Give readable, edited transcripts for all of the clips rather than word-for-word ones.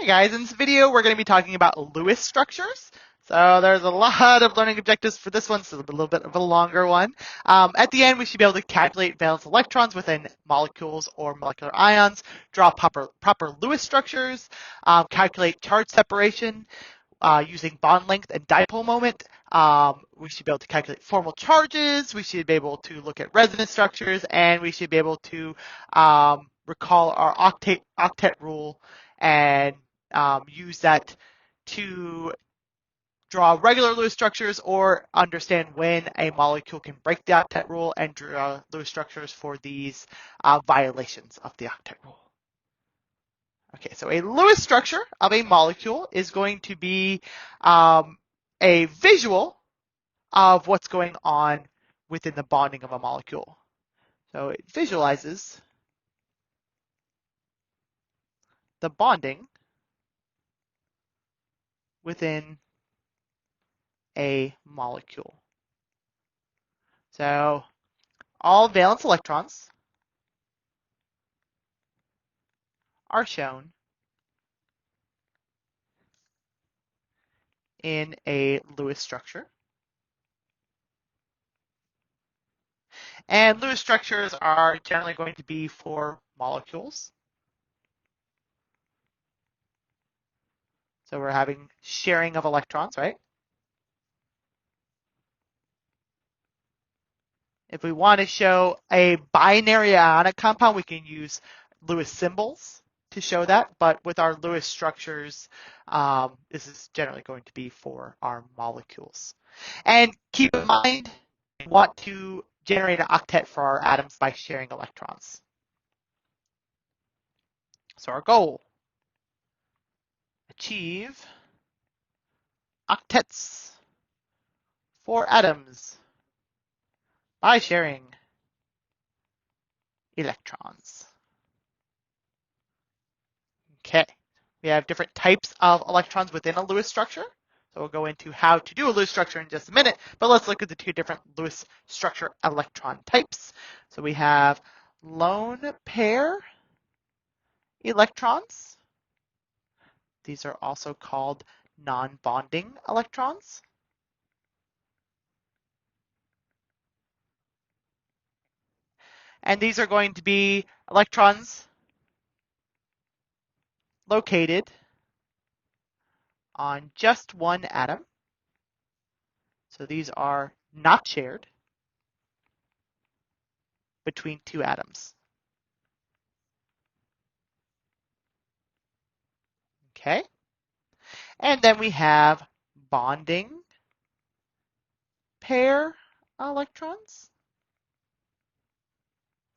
Hey guys, in this video we're going to be talking about Lewis structures. So there's a lot of learning objectives for this one, so it's a little bit of a longer one. At the end we should be able to calculate valence electrons within molecules or molecular ions, draw proper Lewis structures, calculate charge separation using bond length and dipole moment. We should be able to calculate formal charges, we should be able to look at resonance structures, and we should be able to recall our octet rule and use that to draw regular Lewis structures or understand when a molecule can break the octet rule and draw Lewis structures for these violations of the octet rule. Okay, so a Lewis structure of a molecule is going to be a visual of what's going on within the bonding of a molecule. So it visualizes the bonding within a molecule. So all valence electrons are shown in a Lewis structure. And Lewis structures are generally going to be for molecules. So we're having sharing of electrons, right? If we want to show a binary ionic compound, we can use Lewis symbols to show that. But with our Lewis structures, this is generally going to be for our molecules. And keep in mind, we want to generate an octet for our atoms by sharing electrons. So our goal, achieve octets for atoms by sharing electrons. Okay, we have different types of electrons within a Lewis structure. So we'll go into how to do a Lewis structure in just a minute, but let's look at the two different Lewis structure electron types. So we have lone pair electrons. These are also called non-bonding electrons. And these are going to be electrons located on just one atom. So these are not shared between two atoms. Okay. And then we have bonding pair electrons.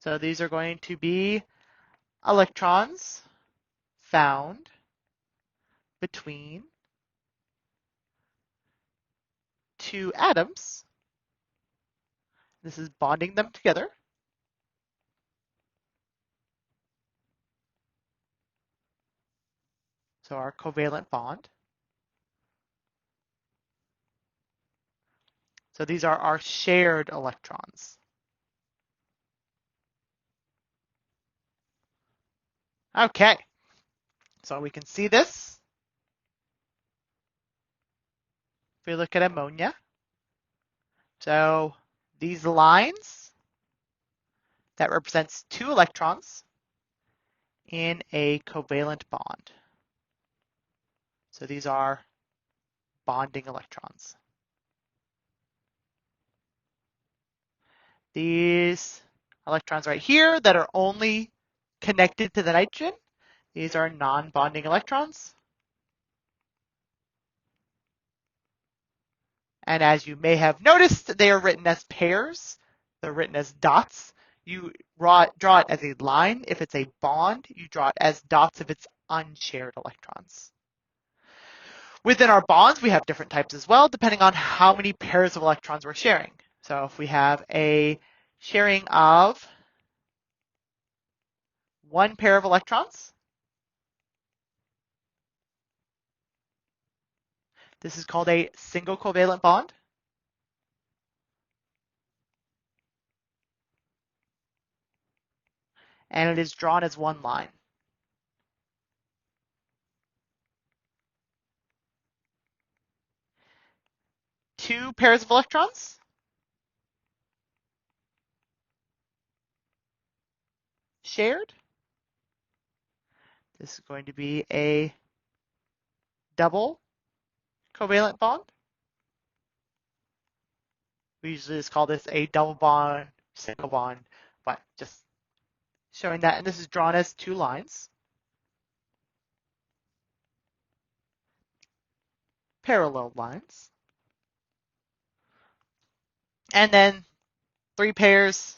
So these are going to be electrons found between two atoms. This is bonding them together. So our covalent bond. So these are our shared electrons. Okay, so we can see this. If we look at ammonia, so these lines, that represents two electrons in a covalent bond. So these are bonding electrons. These electrons right here that are only connected to the nitrogen, these are non-bonding electrons. And as you may have noticed, they are written as pairs. They're written as dots. You draw it as a line if it's a bond. You draw it as dots if it's unshared electrons. Within our bonds, we have different types as well, depending on how many pairs of electrons we're sharing. So if we have a sharing of one pair of electrons, this is called a single covalent bond. And it is drawn as one line. 2 pairs of electrons. Shared. This is going to be a double covalent bond. We usually just call this a double bond, single bond, but just showing that. And this is drawn as 2 lines. Parallel lines. And then 3 pairs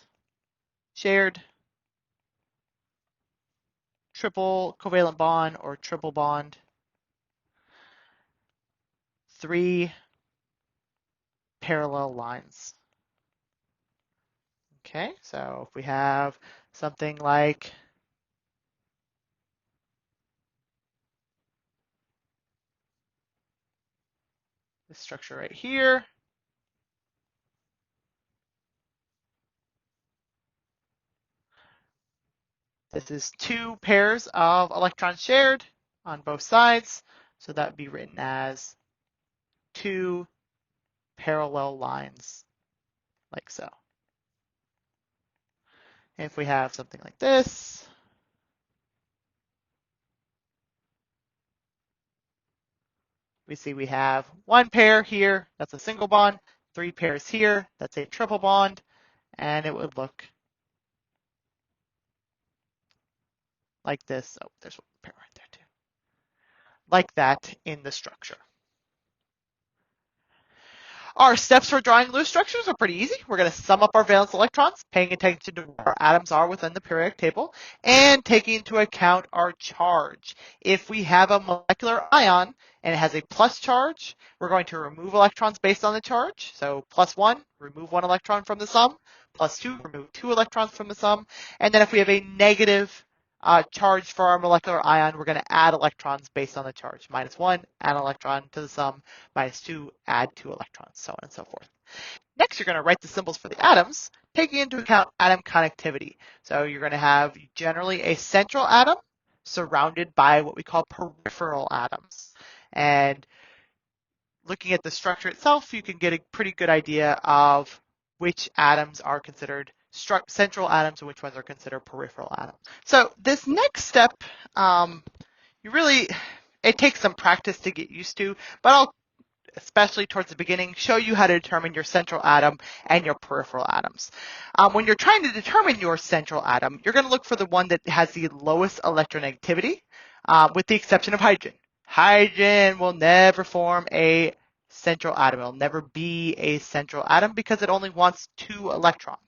shared, triple covalent bond or triple bond, 3 parallel lines. Okay, so if we have something like this structure right here, this is 2 pairs of electrons shared on both sides, so that would be written as 2 parallel lines, like so. And if we have something like this, we see we have 1 pair here, that's a single bond, 3 pairs here, that's a triple bond, and it would look like this. Oh, there's 1 pair right there too. Like that in the structure. Our steps for drawing Lewis structures are pretty easy. We're going to sum up our valence electrons, paying attention to where our atoms are within the periodic table, and taking into account our charge. If we have a molecular ion and it has a plus charge, we're going to remove electrons based on the charge. So +1, remove 1 electron from the sum. +2, remove 2 electrons from the sum. And then if we have a negative charge for our molecular ion, we're going to add electrons based on the charge. -1, add an electron to the sum. -2, add 2 electrons, so on and so forth. Next, you're going to write the symbols for the atoms, taking into account atom connectivity. So you're going to have generally a central atom surrounded by what we call peripheral atoms. And looking at the structure itself, you can get a pretty good idea of which atoms are considered central atoms and which ones are considered peripheral atoms. So this next step, it takes some practice to get used to, but I'll, especially towards the beginning, show you how to determine your central atom and your peripheral atoms. When you're trying to determine your central atom, you're going to look for the one that has the lowest electronegativity, with the exception of hydrogen. Hydrogen will never form a central atom. It'll never be a central atom because it only wants 2 electrons.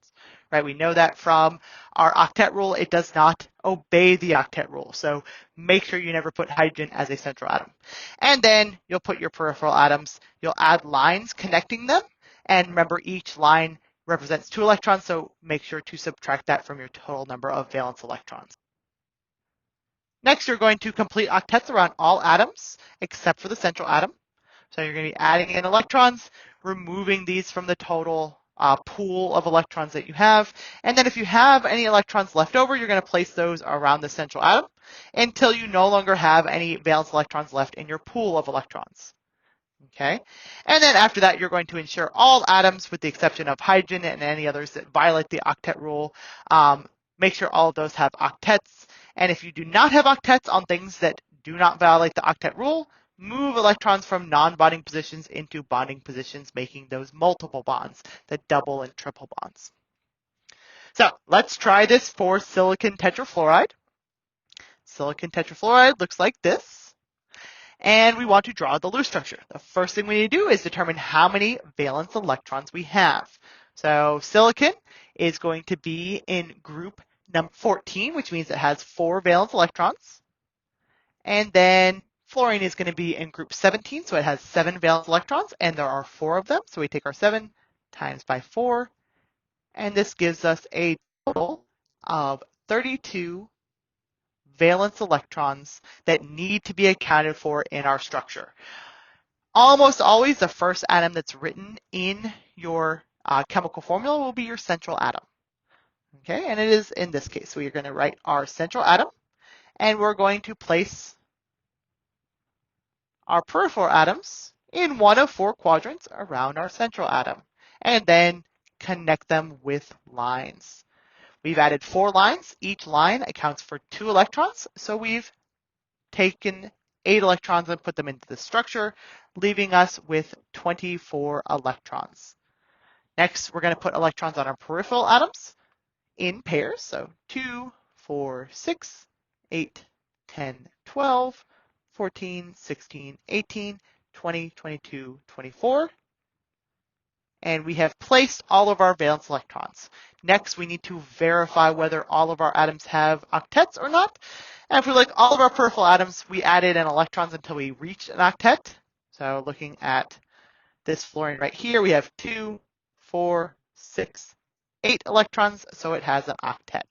Right? We know that from our octet rule. It does not obey the octet rule. So make sure you never put hydrogen as a central atom. And then you'll put your peripheral atoms. You'll add lines connecting them. And remember, each line represents 2 electrons, so make sure to subtract that from your total number of valence electrons. Next, you're going to complete octets around all atoms except for the central atom. So you're going to be adding in electrons, removing these from the total pool of electrons that you have. And then if you have any electrons left over, you're going to place those around the central atom until you no longer have any valence electrons left in your pool of electrons. Okay, and then after that, you're going to ensure all atoms, with the exception of hydrogen and any others that violate the octet rule, make sure all of those have octets. And if you do not have octets on things that do not violate the octet rule, move electrons from non-bonding positions into bonding positions, making those multiple bonds, the double and triple bonds. So let's try this for silicon tetrafluoride. Silicon tetrafluoride looks like this. And we want to draw the Lewis structure. The first thing we need to do is determine how many valence electrons we have. So silicon is going to be in group number 14, which means it has 4 valence electrons. And then fluorine is going to be in group 17, so it has 7 valence electrons, and there are 4 of them. So we take our 7 times by 4, and this gives us a total of 32 valence electrons that need to be accounted for in our structure. Almost always the first atom that's written in your chemical formula will be your central atom. Okay, and it is in this case. So you're going to write our central atom, and we're going to place our peripheral atoms in one of 4 quadrants around our central atom, and then connect them with lines. We've added 4 lines. Each line accounts for 2 electrons, so we've taken 8 electrons and put them into the structure, leaving us with 24 electrons. Next, we're going to put electrons on our peripheral atoms in pairs. So 2, 4, 6, 8, 10, 12, 14, 16, 18, 20, 22, 24. And we have placed all of our valence electrons. Next, we need to verify whether all of our atoms have octets or not. And if we look at all of our peripheral atoms, we added in electrons until we reached an octet. So looking at this fluorine right here, we have 2, 4, 6, 8 electrons, so it has an octet.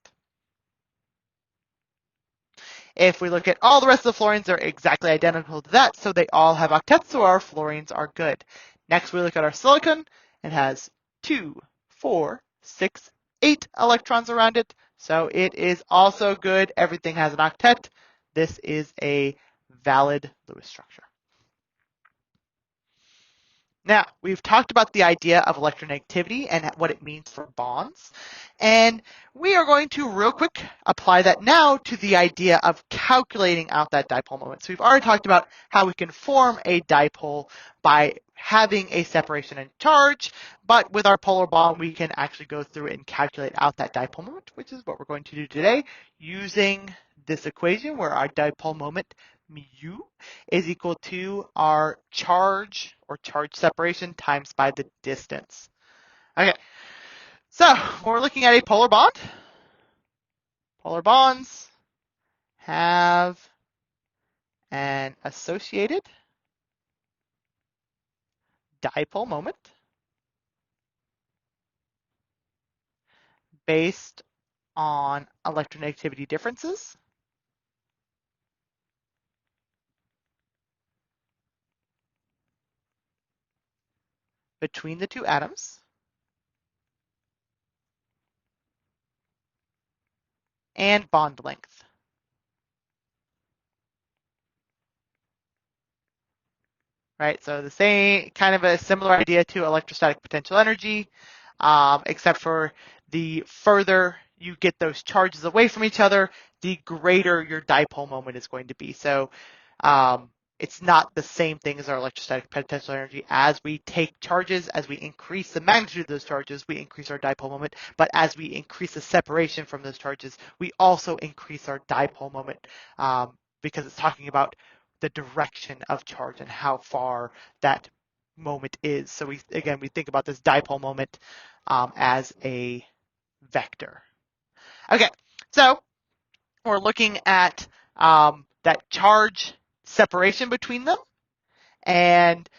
If we look at all the rest of the fluorines, they're exactly identical to that, so they all have octets, so our fluorines are good. Next, we look at our silicon. It has 2, 4, 6, 8 electrons around it, so it is also good. Everything has an octet. This is a valid Lewis structure. Now, we've talked about the idea of electronegativity and what it means for bonds, and we are going to real quick apply that now to the idea of calculating out that dipole moment. So we've already talked about how we can form a dipole by having a separation in charge, but with our polar bond, we can actually go through and calculate out that dipole moment, which is what we're going to do today using this equation where our dipole moment mu is equal to our charge or charge separation times by the distance. Okay, so when we're looking at a polar bond, polar bonds have an associated dipole moment based on electronegativity differences between the 2 atoms and bond length. Right, so the same kind of a similar idea to electrostatic potential energy, except for the further you get those charges away from each other, the greater your dipole moment is going to be. So it's not the same thing as our electrostatic potential energy. As we take charges, as we increase the magnitude of those charges, we increase our dipole moment. But as we increase the separation from those charges, we also increase our dipole moment because it's talking about the direction of charge and how far that moment is. So we think about this dipole moment as a vector. Okay, so we're looking at that charge separation between them, and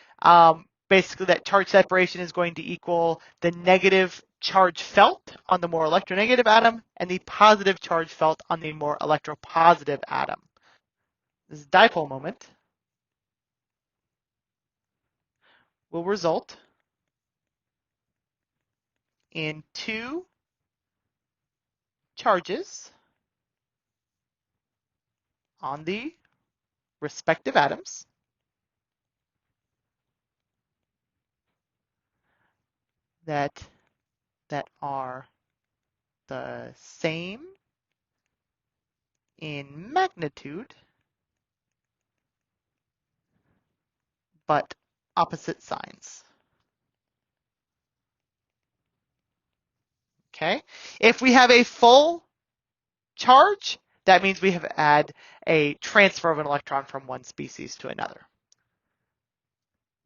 basically that charge separation is going to equal the negative charge felt on the more electronegative atom and the positive charge felt on the more electropositive atom. This dipole moment will result in 2 charges on the respective atoms that are the same in magnitude but opposite signs. Okay, if we have a full charge, that means we have had a transfer of an electron from one species to another.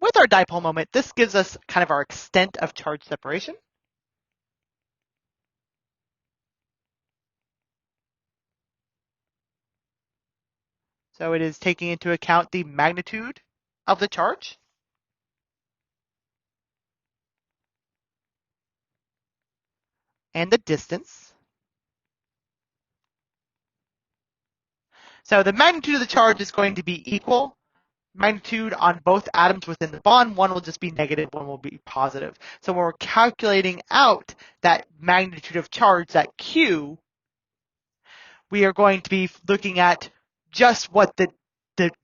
With our dipole moment, this gives us kind of our extent of charge separation. So it is taking into account the magnitude of the charge and the distance. So the magnitude of the charge is going to be equal. Magnitude on both atoms within the bond, one will just be negative, one will be positive. So when we're calculating out that magnitude of charge, that Q, we are going to be looking at just what the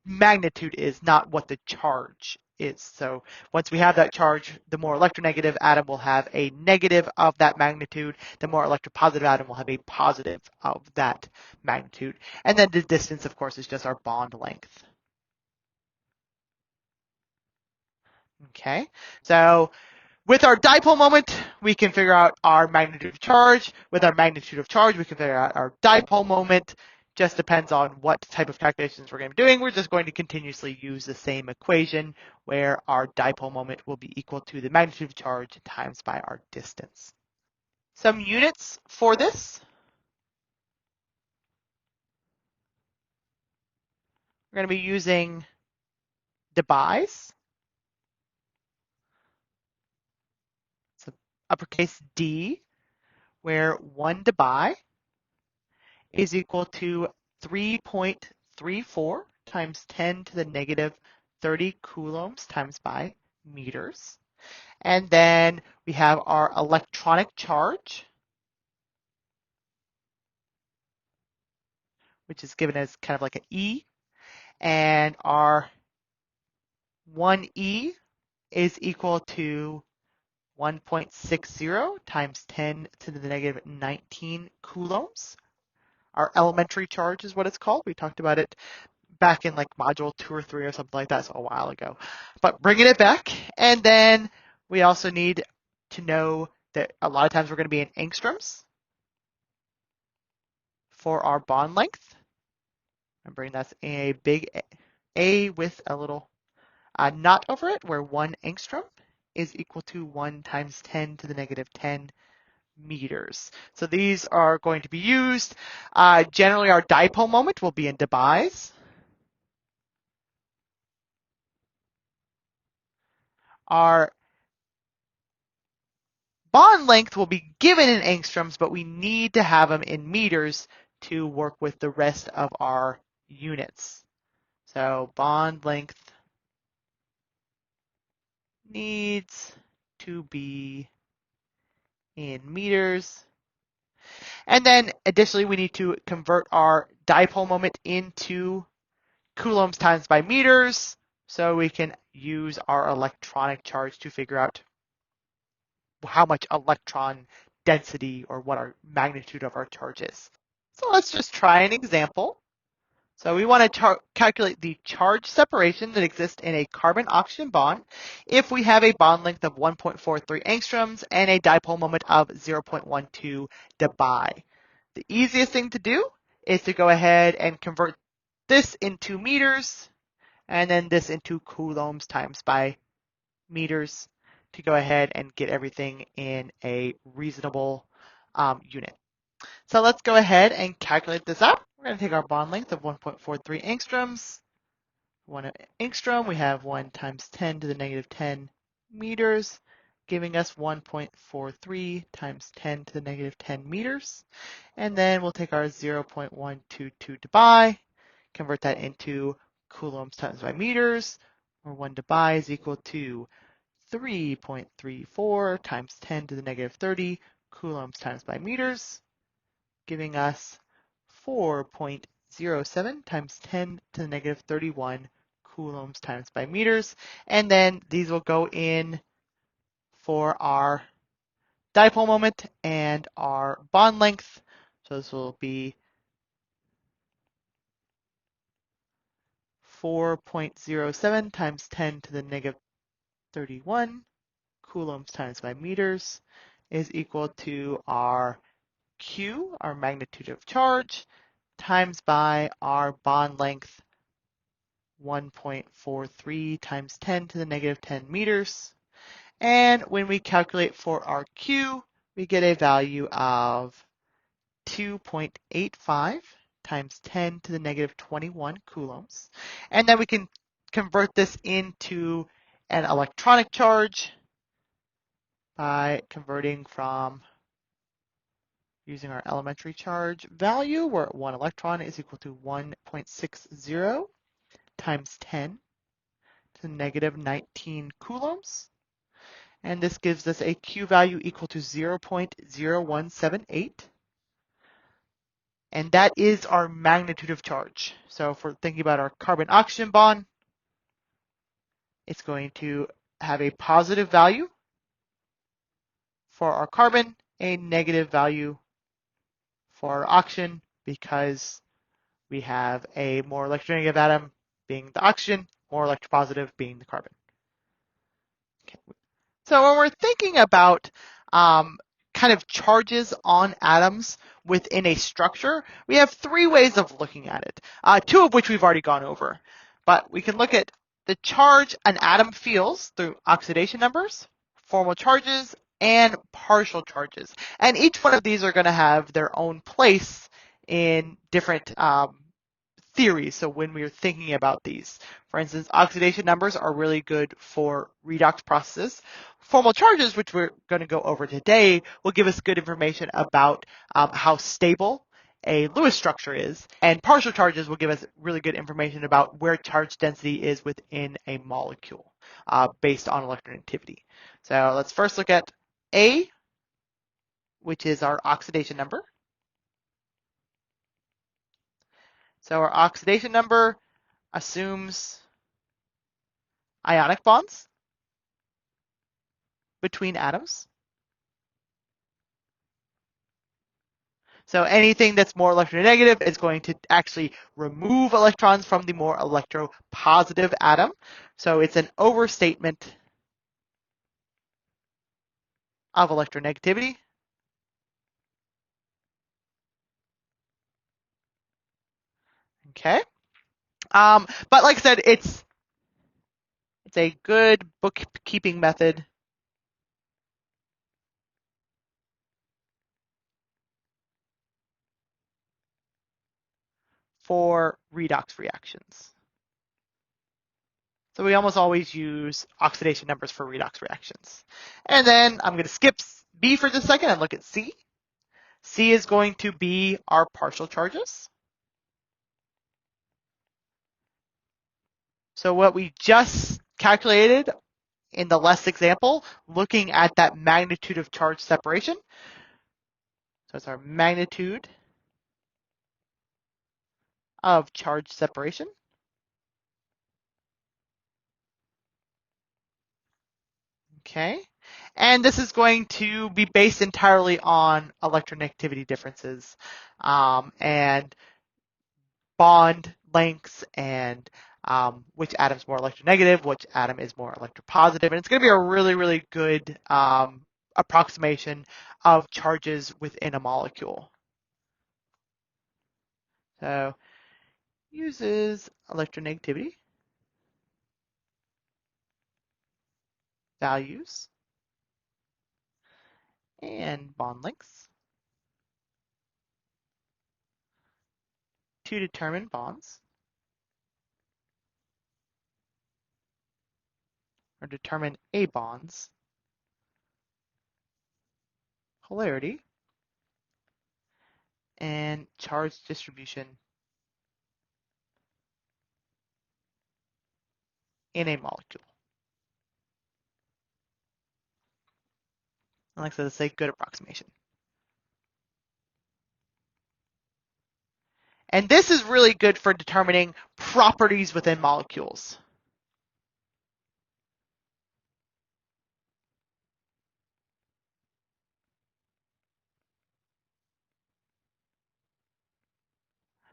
magnitude is, not what the charge is. So once we have that charge, the more electronegative atom will have a negative of that magnitude. The more electropositive atom will have a positive of that magnitude. And then the distance, of course, is just our bond length. Okay, so with our dipole moment, we can figure out our magnitude of charge. With our magnitude of charge, we can figure out our dipole moment. Just depends on what type of calculations we're going to be doing. We're just going to continuously use the same equation where our dipole moment will be equal to the magnitude of charge times by our distance. Some units for this. We're going to be using debye's. So uppercase D, where 1 debye is equal to 3.34 times 10 to the negative 30 coulombs times by meters. And then we have our electronic charge, which is given as kind of like an E. And our 1E is equal to 1.60 times 10 to the negative 19 coulombs. Our elementary charge is what it's called. We talked about it back in like module 2 or 3 or something like that, so a while ago. But bringing it back, and then we also need to know that a lot of times we're going to be in angstroms for our bond length. Remembering that's a big A with a little knot over it, where 1 angstrom is equal to 1 times 10 to the negative 10 meters. So these are going to be used. Generally, our dipole moment will be in debye's. Our bond length will be given in angstroms, but we need to have them in meters to work with the rest of our units. So bond length needs to be in meters. And then additionally, we need to convert our dipole moment into coulombs times by meters, so we can use our electronic charge to figure out how much electron density or what our magnitude of our charge is. So let's just try an example. So we want to calculate the charge separation that exists in a carbon-oxygen bond if we have a bond length of 1.43 angstroms and a dipole moment of 0.12 debye. The easiest thing to do is to go ahead and convert this into meters and then this into coulombs times by meters to go ahead and get everything in a reasonable unit. So let's go ahead and calculate this out. We're going to take our bond length of 1.43 angstroms. 1 angstrom, we have 1 times 10 to the negative 10 meters, giving us 1.43 times 10 to the negative 10 meters. And then we'll take our 0.122 debye, convert that into coulombs times by meters, where 1 debye is equal to 3.34 times 10 to the negative 30 coulombs times by meters, giving us 4.07 times 10 to the negative 31 coulombs times by meters. And then these will go in for our dipole moment and our bond length. So this will be 4.07 times 10 to the negative 31 coulombs times by meters is equal to our Q, our magnitude of charge, times by our bond length, 1.43 times 10 to the negative 10 meters. And when we calculate for our Q, we get a value of 2.85 times 10 to the negative 21 coulombs. And then we can convert this into an electronic charge by converting from using our elementary charge value, where 1 electron is equal to 1.60 times 10 to the negative 19 coulombs. And this gives us a Q value equal to 0.0178. And that is our magnitude of charge. So if we're thinking about our carbon-oxygen bond, It's going to have a positive value for our carbon, a negative value for our oxygen, because we have a more electronegative atom being the oxygen, more electropositive being the carbon. Okay. So when we're thinking about kind of charges on atoms within a structure, we have three ways of looking at it, two of which we've already gone over. But we can look at the charge an atom feels through oxidation numbers, formal charges, and partial charges. And each one of these are going to have their own place in different theories. So when we're thinking about these, for instance, oxidation numbers are really good for redox processes. Formal charges, which we're going to go over today, will give us good information about how stable a Lewis structure is, and partial charges will give us really good information about where charge density is within a molecule based on electronegativity. So let's first look at A, which is our oxidation number. So our oxidation number assumes ionic bonds between atoms. So anything that's more electronegative is going to actually remove electrons from the more electropositive atom. So it's an overstatement of electronegativity. Okay. But like I said, it's a good bookkeeping method for redox reactions. So we almost always use oxidation numbers for redox reactions. And then I'm going to skip B for just a second and look at C. C is going to be our partial charges. So what we just calculated in the last example, looking at that magnitude of charge separation. So it's our magnitude of charge separation. Okay. And this is going to be based entirely on electronegativity differences and bond lengths and which atom's more electronegative, which atom is more electropositive. And it's going to be a really, really good approximation of charges within a molecule. So uses electronegativity values and bond lengths to determine bonds or determine a bond's polarity and charge distribution in a molecule. And like I said, it's a good approximation. And this is really good for determining properties within molecules.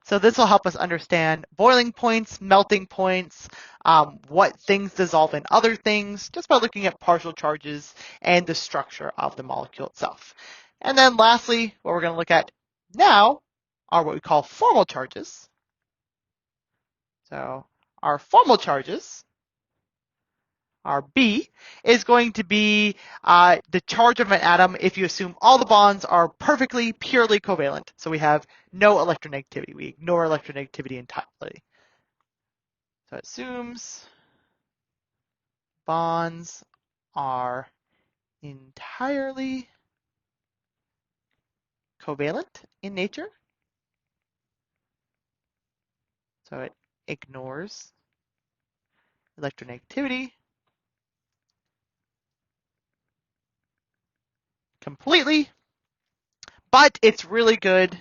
So this will help us understand boiling points, melting points, what things dissolve in other things, just by looking at partial charges and the structure of the molecule itself. And then lastly, what we're going to look at now are what we call formal charges. So our formal charges, our B, is going to be the charge of an atom if you assume all the bonds are perfectly, purely covalent. So we have no electronegativity. We ignore electronegativity entirely. So it assumes bonds are entirely covalent in nature. So it ignores electronegativity completely, but it's really good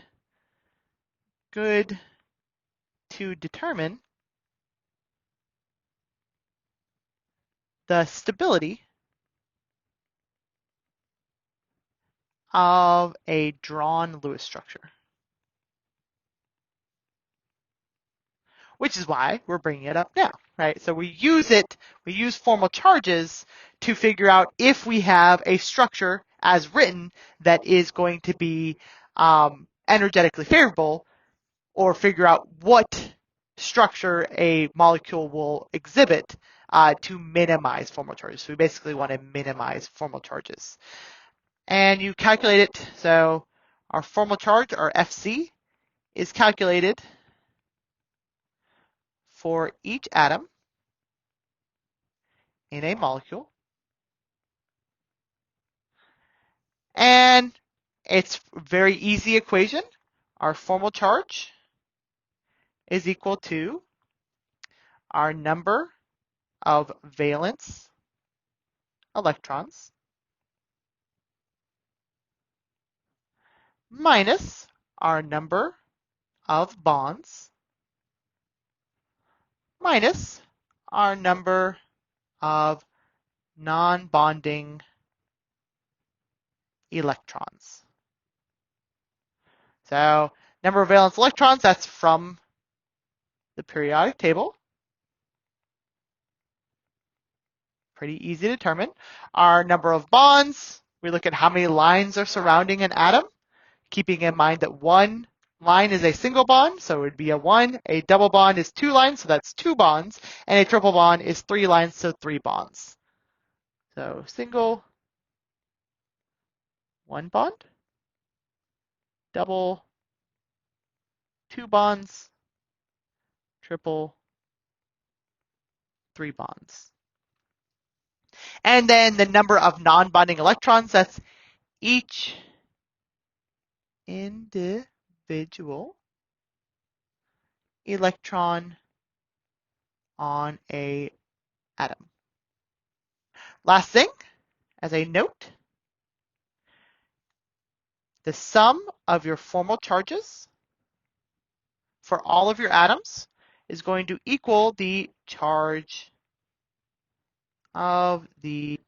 to determine the stability of a drawn Lewis structure. Which is why we're bringing it up now, right? So we use formal charges to figure out if we have a structure as written that is going to be energetically favorable, or figure out what structure a molecule will exhibit to minimize formal charges. So we basically want to minimize formal charges. And you calculate it. So our formal charge, our Fc, is calculated for each atom in a molecule. And it's a very easy equation. Our formal charge is equal to our number of valence electrons minus our number of bonds minus our number of non-bonding electrons. So number of valence electrons, that's from the periodic table. Pretty easy to determine. Our number of bonds, we look at how many lines are surrounding an atom, keeping in mind that one line is a single bond, so it would be a 1. A double bond is 2 lines, so that's 2 bonds. And a triple bond is 3 lines, so 3 bonds. So single, 1 bond. Double, 2 bonds. Triple, 3 bonds. And then the number of non-bonding electrons, that's each individual electron on a atom. Last thing, as a note, the sum of your formal charges for all of your atoms is going to equal the charge of the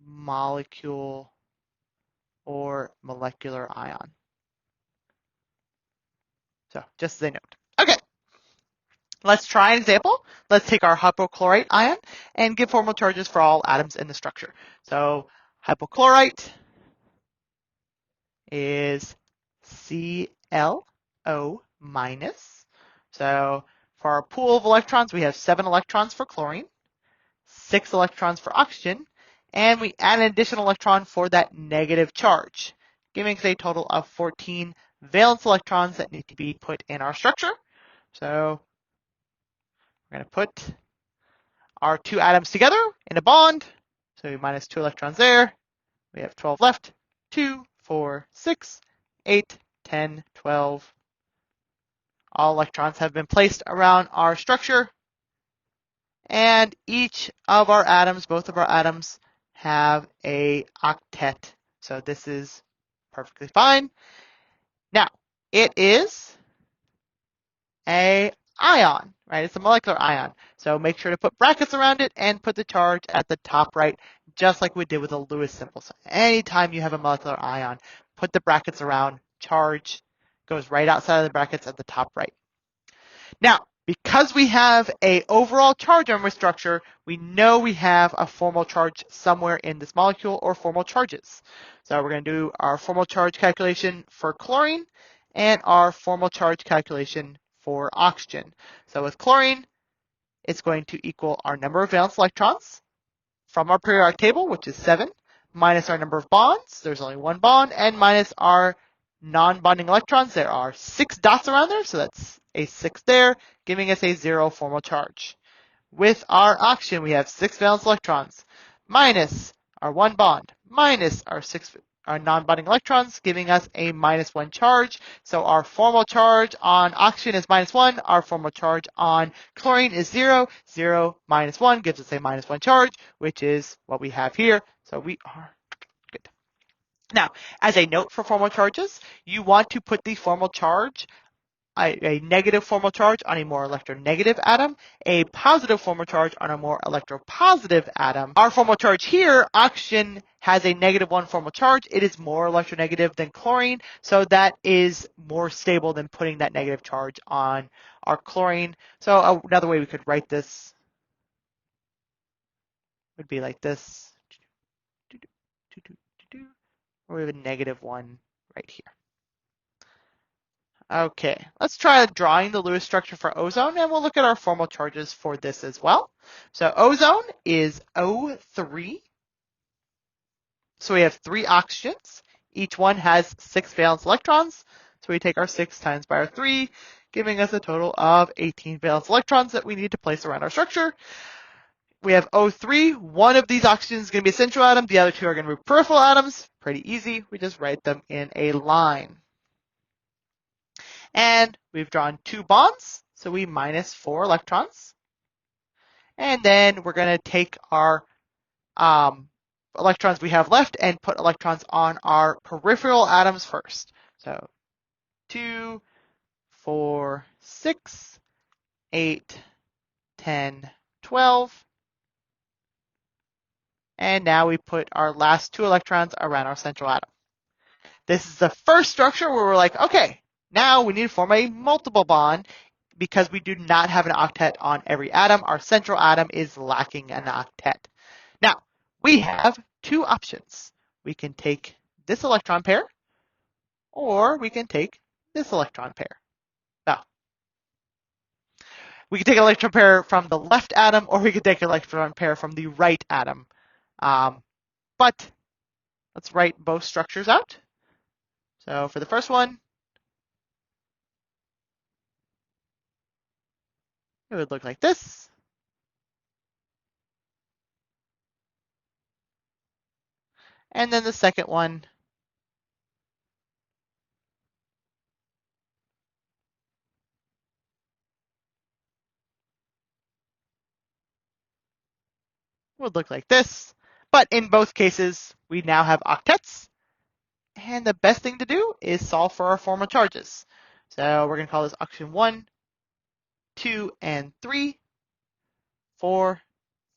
molecule or molecular ion. So just as a note. Okay, let's try an example. Let's take our hypochlorite ion and give formal charges for all atoms in the structure. So hypochlorite is ClO minus. So for our pool of electrons, we have 7 electrons for chlorine, 6 electrons for oxygen, and we add an additional electron for that negative charge, giving us a total of 14 valence electrons that need to be put in our structure. So we're going to put our 2 atoms together in a bond. So we minus 2 electrons there. We have 12 left. 2, 4, 6, 8, 10, 12. All electrons have been placed around our structure. And each of our atoms, both of our atoms, have a octet. So this is perfectly fine. Now, it is an ion, right? It's a molecular ion. So make sure to put brackets around it and put the charge at the top right, just like we did with the Lewis symbol. So anytime you have a molecular ion, put the brackets around, charge goes right outside of the brackets at the top right. Now, because we have an overall charge on our structure, we know we have a formal charge somewhere in this molecule or formal charges. So we're going to do our formal charge calculation for chlorine and our formal charge calculation for oxygen. So with chlorine, it's going to equal our number of valence electrons from our periodic table, which is 7, minus our number of bonds. There's only 1 bond, and minus our non-bonding electrons. There are 6 dots around there, so that's a 6 there, giving us a 0 formal charge. With our oxygen, we have 6 valence electrons, minus our 1 bond, minus our non-bonding electrons, giving us a -1 charge. So our formal charge on oxygen is -1. Our formal charge on chlorine is 0. 0 minus 1 gives us a -1 charge, which is what we have here. So we are good. Now, as a note for formal charges, you want to put the formal charge a negative formal charge on a more electronegative atom, a positive formal charge on a more electropositive atom. Our formal charge here, oxygen, has a -1 formal charge. It is more electronegative than chlorine, so that is more stable than putting that negative charge on our chlorine. So another way we could write this would be like this. Or we have a -1 right here. Okay, let's try drawing the Lewis structure for ozone, and we'll look at our formal charges for this as well. So ozone is O3. So we have 3 oxygens. Each one has 6 valence electrons. So we take our 6 times by our 3, giving us a total of 18 valence electrons that we need to place around our structure. We have O3. One of these oxygens is going to be a central atom. The other 2 are going to be peripheral atoms. Pretty easy. We just write them in a line. And we've drawn 2 bonds, so we minus 4 electrons. And then we're going to take our electrons we have left and put electrons on our peripheral atoms first. So 2, 4, 6, 8, 10, 12. And now we put our last 2 electrons around our central atom. This is the first structure where we're like, okay, now we need to form a multiple bond because we do not have an octet on every atom. Our central atom is lacking an octet. Now, we have 2 options. We can take this electron pair, or we can take this electron pair. Now, we can take an electron pair from the left atom, or we can take an electron pair from the right atom. But let's write both structures out. So for the first one, it would look like this. And then the second one would look like this. But in both cases, we now have octets. And the best thing to do is solve for our formal charges. So we're going to call this oxygen 1, 2, and 3, 4,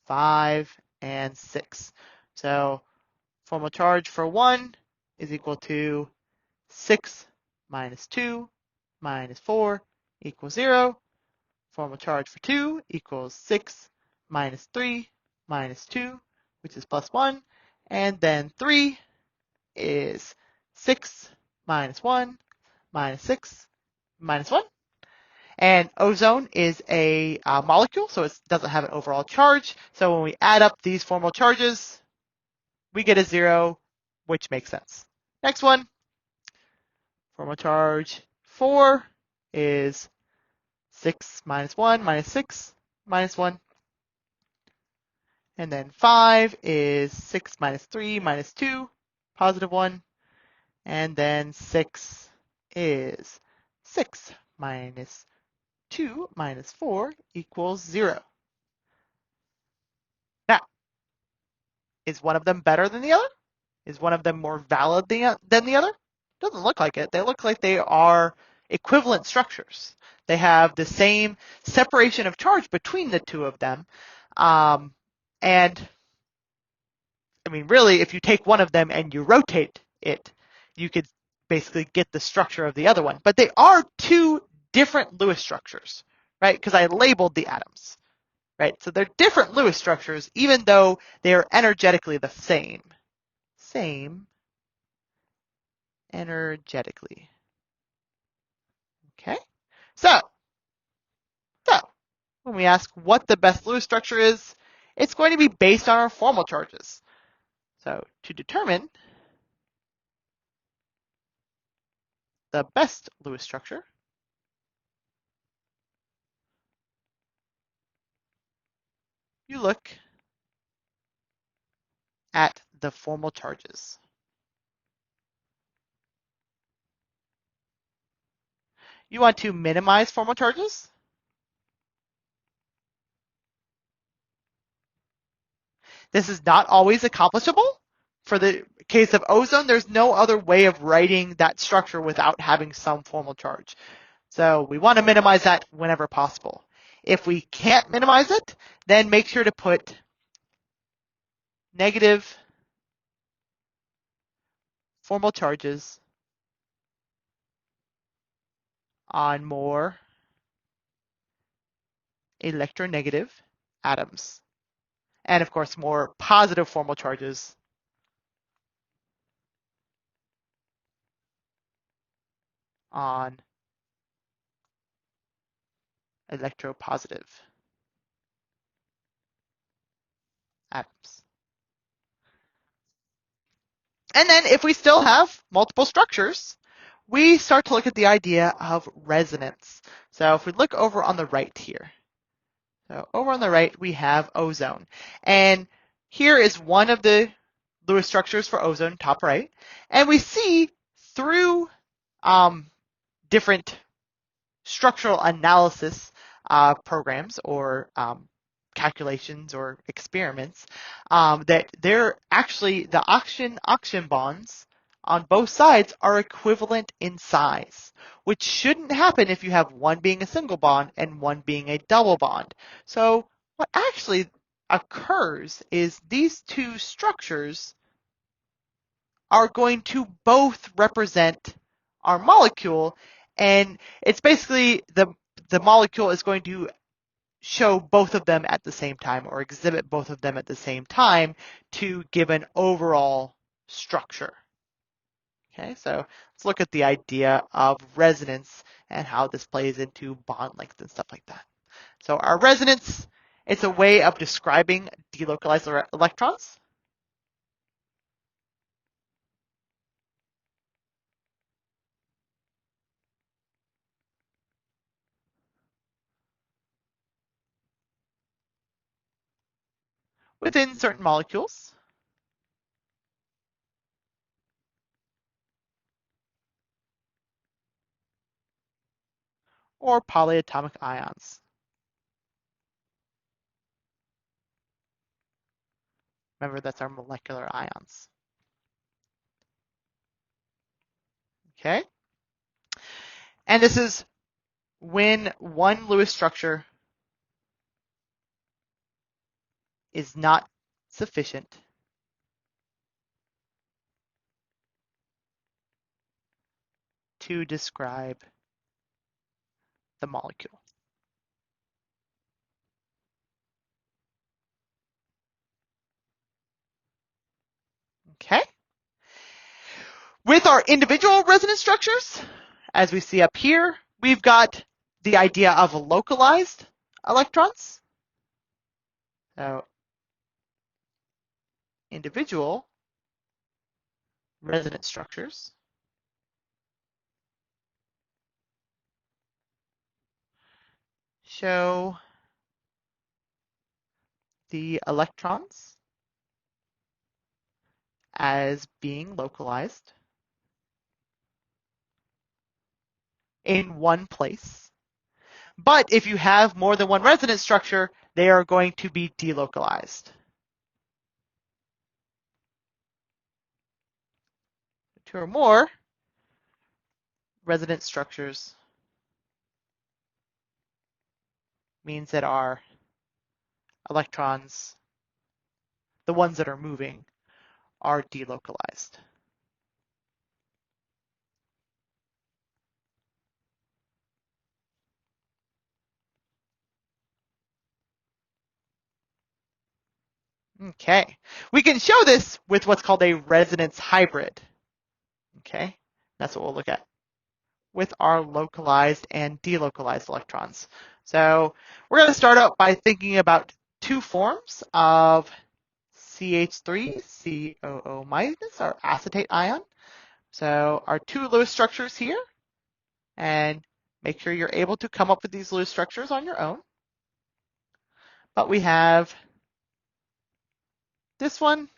5, and 6. So formal charge for 1 is equal to 6 minus 2 minus 4 equals 0. Formal charge for 2 equals 6 minus 3 minus 2, which is plus 1. And then 3 is 6 minus 1 minus 6 minus 1. And ozone is a molecule, so it doesn't have an overall charge. So when we add up these formal charges, we get a 0, which makes sense. Next one, formal charge 4 is 6 minus 1 minus 6 minus 1. And then 5 is 6 minus 3 minus 2, positive 1. And then 6 is 6 minus 2 minus 4 equals 0. Now, is one of them better than the other? Is one of them more valid than the other? Doesn't look like it. They look like they are equivalent structures. They have the same separation of charge between the 2 of them. And I mean, really, if you take one of them and you rotate it, you could basically get the structure of the other one. But they are 2 different Lewis structures, right? Because I labeled the atoms, right? So they're different Lewis structures, even though they are energetically the same. Same energetically. Okay? So when we ask what the best Lewis structure is, it's going to be based on our formal charges. So to determine the best Lewis structure, you look at the formal charges. You want to minimize formal charges. This is not always accomplishable. For the case of ozone, there's no other way of writing that structure without having some formal charge. So we want to minimize that whenever possible. If we can't minimize it, then make sure to put negative formal charges on more electronegative atoms. And of course, more positive formal charges on electropositive atoms. And then if we still have multiple structures, we start to look at the idea of resonance. So if we look over on the right here, so over on the right, we have ozone. And here is one of the Lewis structures for ozone, top right. And we see through different structural analysis programs or calculations or experiments that they're actually the oxygen bonds on both sides are equivalent in size, which shouldn't happen if you have one being a single bond and one being a double bond. So what actually occurs is these two structures are going to both represent our molecule, and it's basically the molecule is going to show both of them at the same time or exhibit both of them at the same time to give an overall structure. Okay, so let's look at the idea of resonance and how this plays into bond length and stuff like that. So our resonance, it's a way of describing delocalized electrons. Within certain molecules. Or polyatomic ions. Remember, that's our molecular ions. Okay? And this is when one Lewis structure is not sufficient to describe the molecule. Okay? With our individual resonance structures, as we see up here, we've got the idea of localized electrons. So individual resonance structures show the electrons as being localized in one place. But if you have more than one resonance structure, they are going to be delocalized. Two or more resonance structures means that our electrons, the ones that are moving, are delocalized. Okay, we can show this with what's called a resonance hybrid. Okay, that's what we'll look at with our localized and delocalized electrons. So we're going to start out by thinking about two forms of CH3COO minus, our acetate ion. So our two Lewis structures here, and make sure you're able to come up with these Lewis structures on your own. But we have this one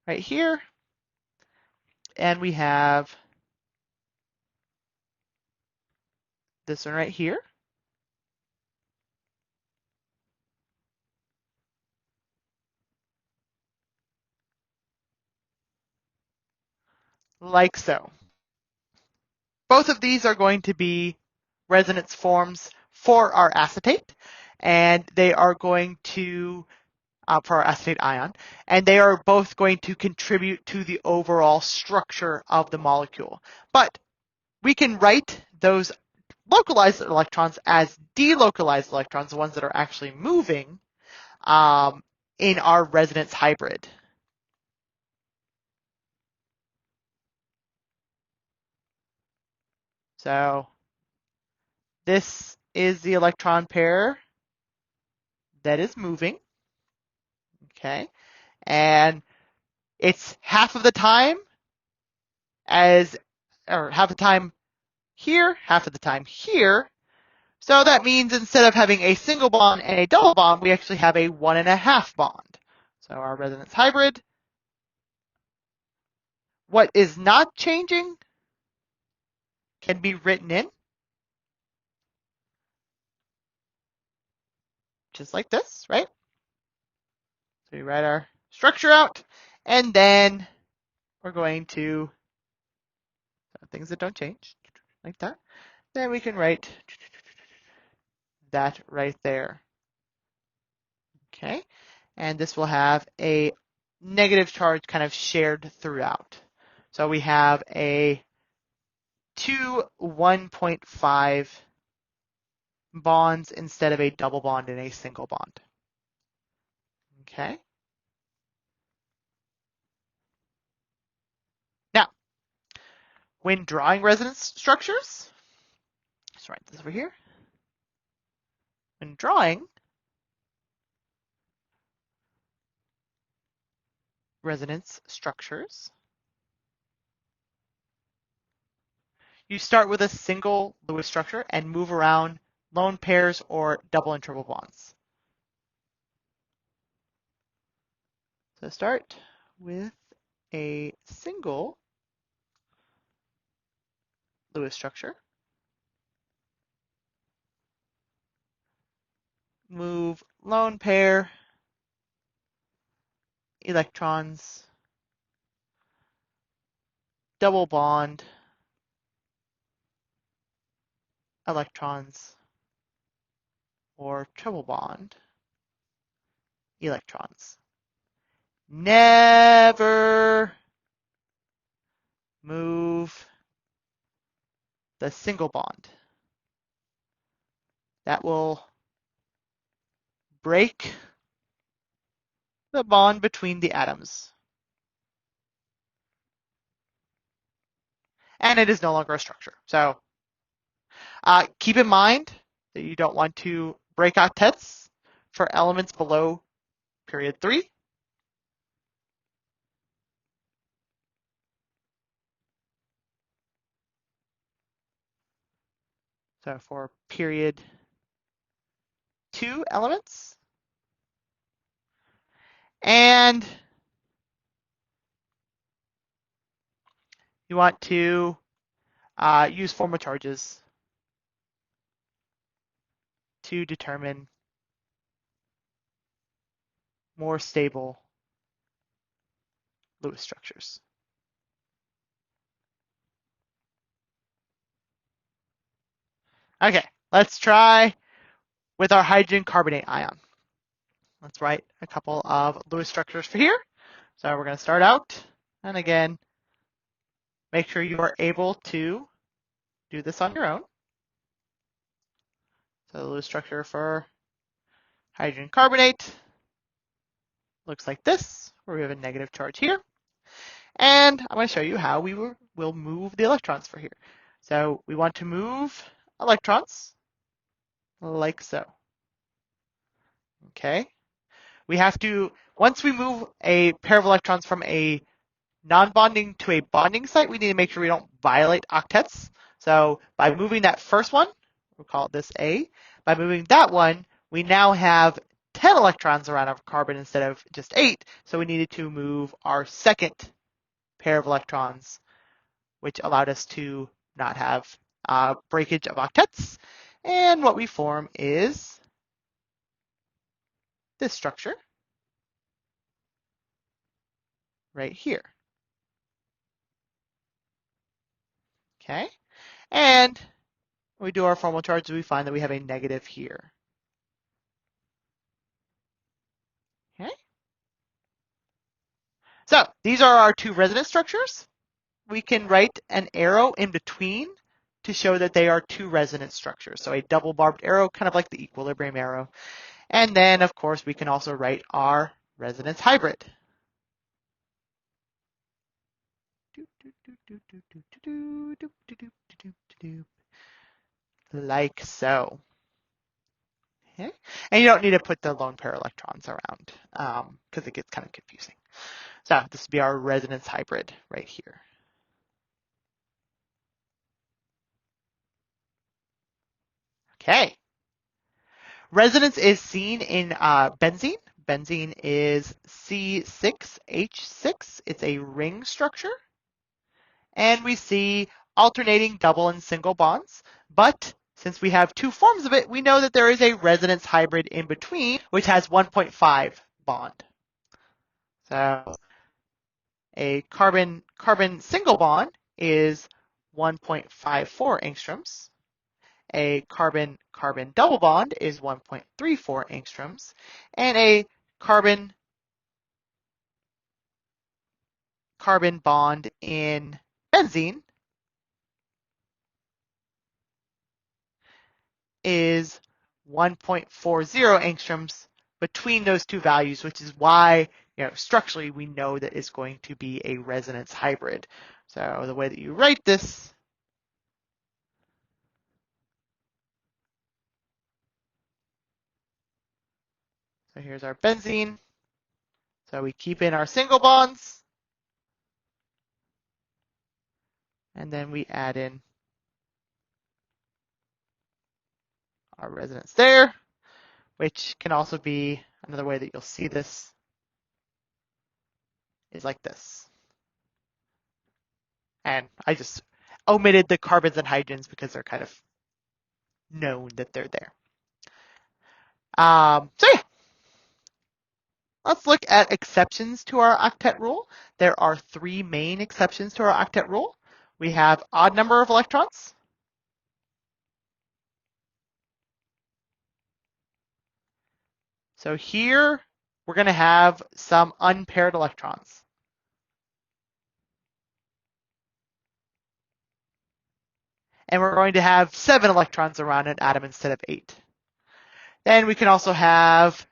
right here, and we have this one right here. Like so. both of these are going to be resonance forms for our acetate, and they are going to for our acetate ion, and they are both going to contribute to the overall structure of the molecule. But we can write those localized electrons as delocalized electrons, the ones that are actually moving, in our resonance hybrid. So this is the electron pair that is moving, okay? And it's half of the time half the time here, half of the time here. So that means instead of having a single bond and a double bond, we actually have a 1.5 bond. So our resonance hybrid, what is not changing can be written in just like this, right? So we write our structure out, and then we're going to things that don't change, like that. Then we can write that right there. Okay, and this will have a negative charge kind of shared throughout. So we have a 2 1.5 bonds instead of a double bond and a single bond. Okay. Now, when drawing resonance structures, let's write this over here. When drawing resonance structures, you start with a single Lewis structure and move around lone pairs or double and triple bonds. So start with a single Lewis structure. Move lone pair electrons, double bond electrons, or triple bond electrons. Never move the single bond. That will break the bond between the atoms. And it is no longer a structure. So keep in mind that you don't want to break octets for elements below period 3. So for period 2 elements. And you want to use formal charges to determine more stable Lewis structures. Okay, let's try with our hydrogen carbonate ion. Let's write a couple of Lewis structures for here. So we're going to start out, and again, make sure you are able to do this on your own. So the Lewis structure for hydrogen carbonate looks like this, where we have a negative charge here. And I'm going to show you how we will move the electrons for here. So we want to move electrons like so. Okay. We have to, once we move a pair of electrons from a non-bonding to a bonding site, we need to make sure we don't violate octets. So by moving that first one, we'll call this A. By moving that one, we now have 10 electrons around our carbon instead of just 8. So we needed to move our second pair of electrons, which allowed us to not have breakage of octets. And what we form is this structure right here. Okay, And when we do our formal charges, we find that we have a negative here. Okay. So these are our two resonance structures. We can write an arrow in between to show that they are two resonance structures. So a double barbed arrow, kind of like the equilibrium arrow. And then, of course, we can also write our resonance hybrid. Like so. Okay. And you don't need to put the lone pair electrons around because it gets kind of confusing. So this would be our resonance hybrid right here. Okay. Resonance is seen in benzene. Benzene is C6H6. It's a ring structure. And we see alternating double and single bonds. But since we have two forms of it, we know that there is a resonance hybrid in between, which has 1.5 bond. So a carbon-carbon single bond is 1.54 angstroms. A carbon-carbon double bond is 1.34 angstroms. And a carbon-carbon bond in benzene is 1.40 angstroms between those two values, which is why, structurally we know that it's going to be a resonance hybrid. So the way that you write this so here's our benzene. So we keep in our single bonds, and then we add in our resonance there, which can also be another way that you'll see this is like this. And I just omitted the carbons and hydrogens because they're kind of known that they're there. So yeah, let's look at exceptions to our octet rule. There are three main exceptions to our octet rule. We have odd number of electrons. So here we're going to have some unpaired electrons. And we're going to have 7 electrons around an atom instead of 8. Then we can also have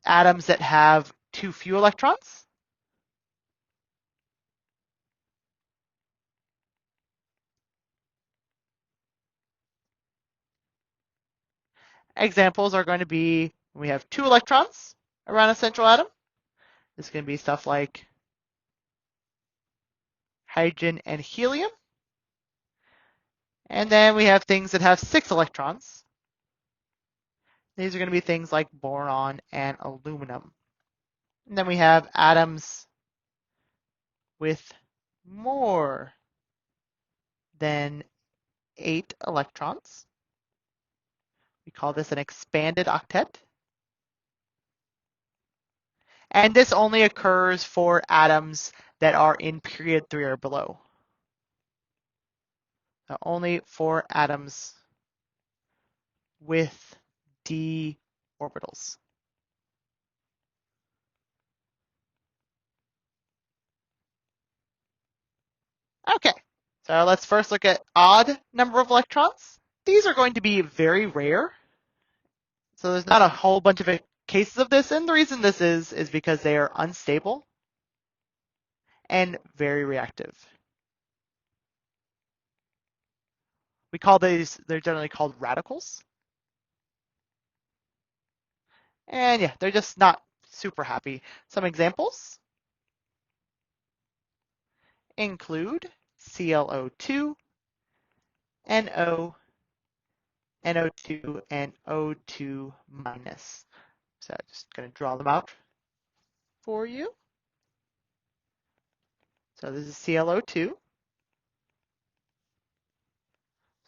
atoms that have too few electrons. Examples are going to be when we have 2 electrons around a central atom. This is going to be stuff like hydrogen and helium. And then we have things that have 6 electrons. These are going to be things like boron and aluminum. And then we have atoms with more than 8 electrons. We call this an expanded octet. And this only occurs for atoms that are in period 3 or below. So only for atoms with d orbitals. Okay, so let's first look at odd number of electrons. These are going to be very rare. So there's not a whole bunch of cases of this, and the reason this is because they are unstable and very reactive. We call these, they're generally called radicals. And yeah, they're just not super happy. Some examples include ClO2, NO, NO2, and O2 minus. So I'm just going to draw them out for you. So this is ClO2.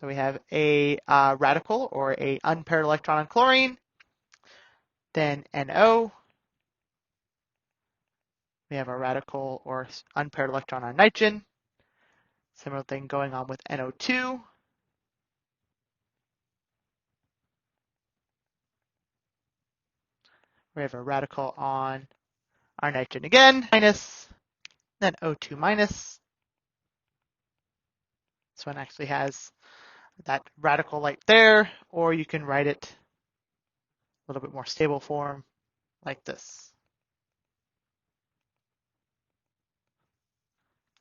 So we have a radical or a unpaired electron on chlorine. Then NO. We have a radical or unpaired electron on nitrogen. Similar thing going on with NO2. We have a radical on our nitrogen again, minus, then O2 minus. This one actually has that radical light there, or you can write it a little bit more stable form like this.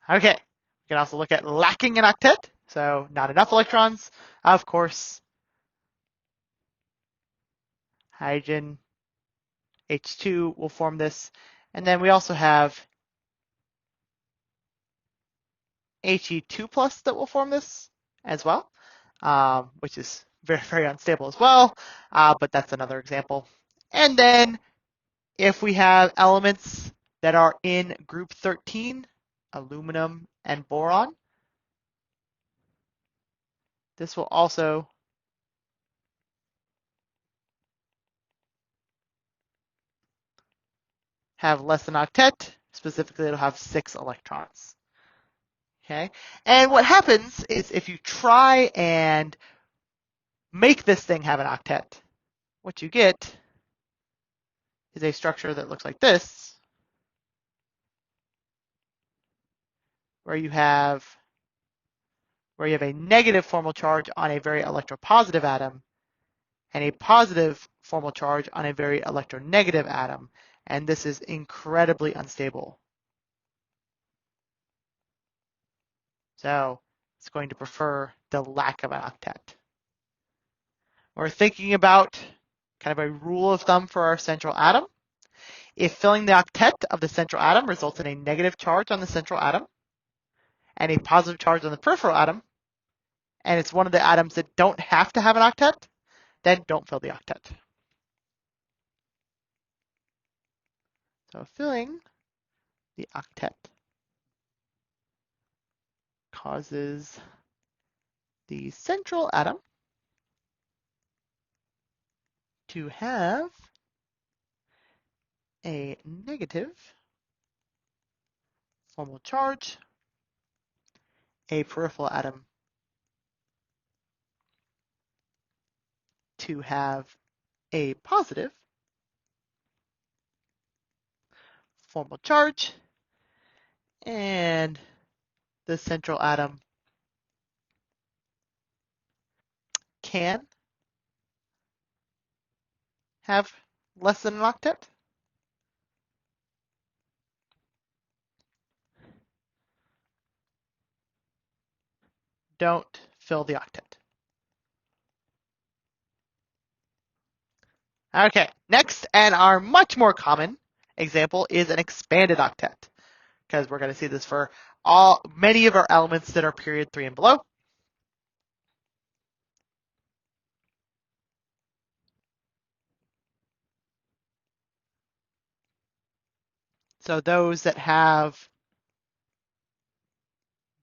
Okay, we can also look at lacking an octet, so not enough electrons. Of course, hydrogen H2 will form this. And then we also have He2 plus that will form this as well, which is very, very unstable as well, but that's another example. And then if we have elements that are in group 13, aluminum and boron, this will also have less than octet. Specifically, it'll have 6 electrons. Okay, and what happens is if you try and make this thing have an octet, what you get is a structure that looks like this, where you have a negative formal charge on a very electropositive atom and a positive formal charge on a very electronegative atom, and this is incredibly unstable. So it's going to prefer the lack of an octet. We're thinking about kind of a rule of thumb for our central atom. If filling the octet of the central atom results in a negative charge on the central atom and a positive charge on the peripheral atom, and it's one of the atoms that don't have to have an octet, then don't fill the octet. So filling the octet causes the central atom to have a negative formal charge, a peripheral atom to have a positive formal charge, and the central atom can have less than an octet. Don't fill the octet. Okay, next, and our much more common example is an expanded octet, because we're going to see this for many of our elements that are period 3 and below. So those that have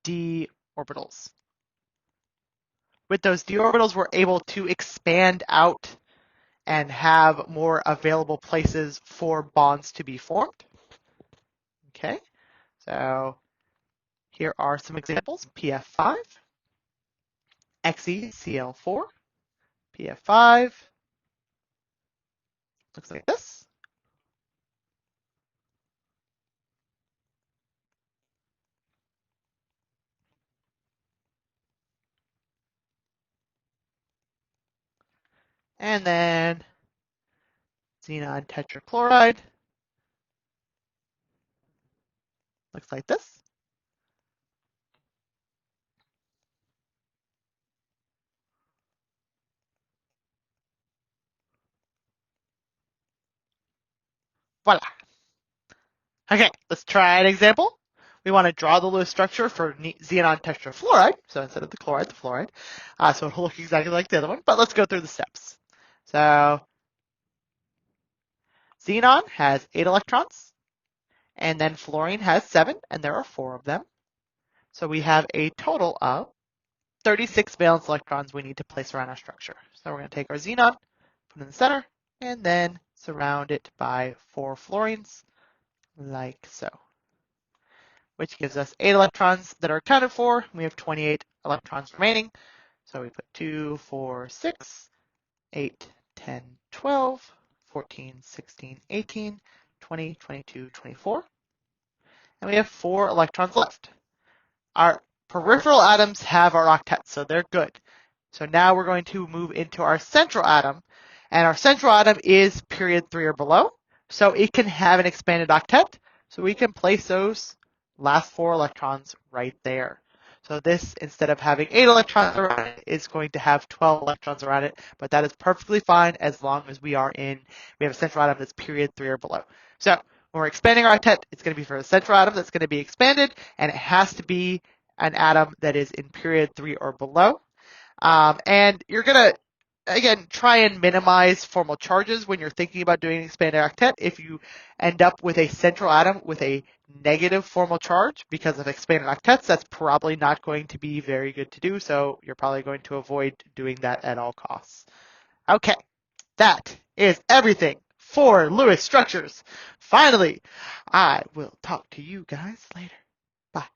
d orbitals. With those d orbitals, we're able to expand out and have more available places for bonds to be formed. Okay, so here are some examples: PF5, XeCl4, PF5, looks like this. And then xenon tetrachloride, looks like this. Voila. Okay, let's try an example. We want to draw the Lewis structure for xenon tetrafluoride. So instead of the chloride, the fluoride. So it'll look exactly like the other one, but let's go through the steps. So xenon has 8 electrons, and then fluorine has 7, and there are 4 of them. So we have a total of 36 valence electrons we need to place around our structure. So we're going to take our xenon, put it in the center, and then surround it by 4 fluorines, like so, which gives us 8 electrons that are accounted for. We have 28 electrons remaining. So we put 2, 4, 6, 8, 10, 12, 14, 16, 18, 20, 22, 24. And we have 4 electrons left. Our peripheral atoms have our octets, so they're good. So now we're going to move into our central atom, and our central atom is period 3 or below, so it can have an expanded octet, so we can place those last 4 electrons right there. So this, instead of having 8 electrons around it, is going to have 12 electrons around it, but that is perfectly fine as long as we have a central atom that's period 3 or below. So when we're expanding our octet, it's going to be for the central atom that's going to be expanded, and it has to be an atom that is in period 3 or below. And you're going to, again, try and minimize formal charges when you're thinking about doing an expanded octet. If you end up with a central atom with a negative formal charge because of expanded octets, that's probably not going to be very good to do, so you're probably going to avoid doing that at all costs. Okay, that is everything for Lewis structures. Finally, I will talk to you guys later. Bye.